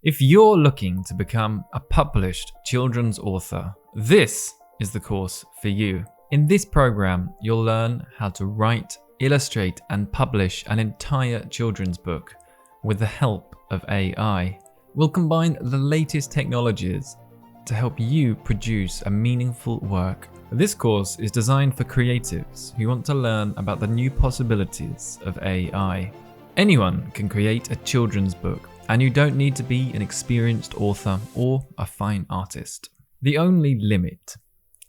If you're looking to become a published children's author, this is the course for you. In this program, you'll learn how to write, illustrate, and publish an entire children's book with the help of AI. We'll combine the latest technologies to help you produce a meaningful work. This course is designed for creatives who want to learn about the new possibilities of AI. Anyone can create a children's book, and you don't need to be an experienced author or a fine artist. The only limit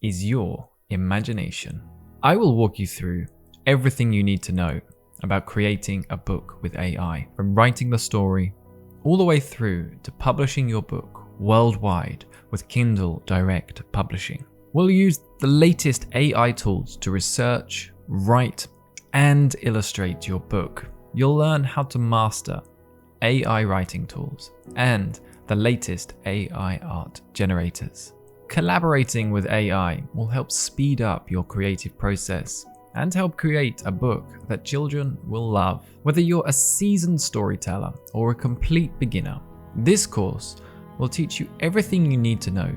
is your imagination. I will walk you through everything you need to know about creating a book with AI, from writing the story all the way through to publishing your book worldwide with Kindle Direct Publishing. We'll use the latest AI tools to research, write, and illustrate your book. You'll learn how to master AI writing tools and the latest AI art generators. Collaborating with AI will help speed up your creative process and help create a book that children will love. Whether you're a seasoned storyteller or a complete beginner, this course will teach you everything you need to know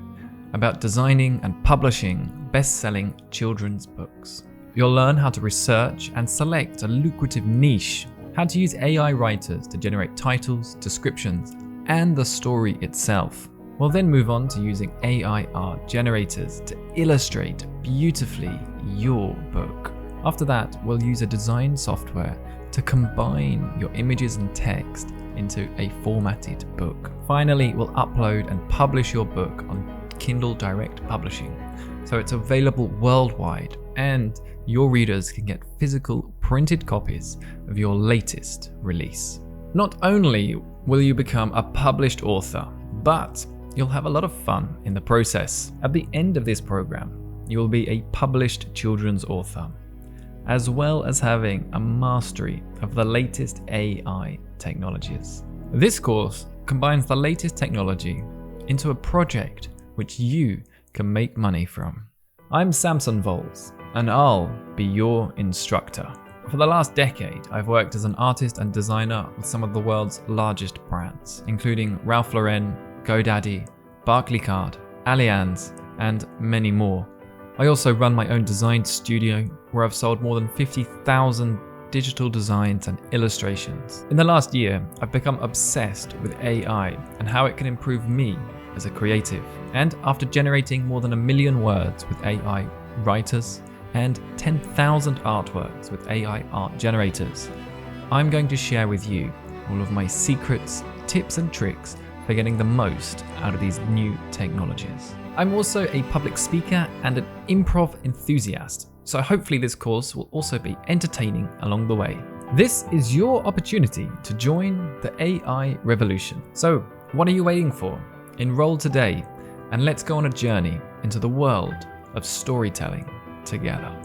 about designing and publishing best-selling children's books. You'll learn how to research and select a lucrative niche, how to use AI writers to generate titles, descriptions, and the story itself. We'll then move on to using AI art generators to illustrate beautifully your book. After that, we'll use a design software to combine your images and text into a formatted book. Finally, we'll upload and publish your book on Kindle Direct Publishing, so it's available worldwide and your readers can get physical printed copies of your latest release. Not only will you become a published author, but you'll have a lot of fun in the process. At the end of this program, you will be a published children's author, as well as having a mastery of the latest AI technologies. This course combines the latest technology into a project which you can make money from. I'm Samson Voles, and I'll be your instructor. For the last decade, I've worked as an artist and designer with some of the world's largest brands, including Ralph Lauren, GoDaddy, Barclaycard, Allianz, and many more. I also run my own design studio where I've sold more than 50,000 digital designs and illustrations. In the last year, I've become obsessed with AI and how it can improve me as a creative. And after generating more than 1 million words with AI writers and 10,000 artworks with AI art generators, I'm going to share with you all of my secrets, tips and tricks for getting the most out of these new technologies. I'm also a public speaker and an improv enthusiast, so hopefully this course will also be entertaining along the way. This is your opportunity to join the AI revolution. So what are you waiting for? Enroll today and let's go on a journey into the world of storytelling together.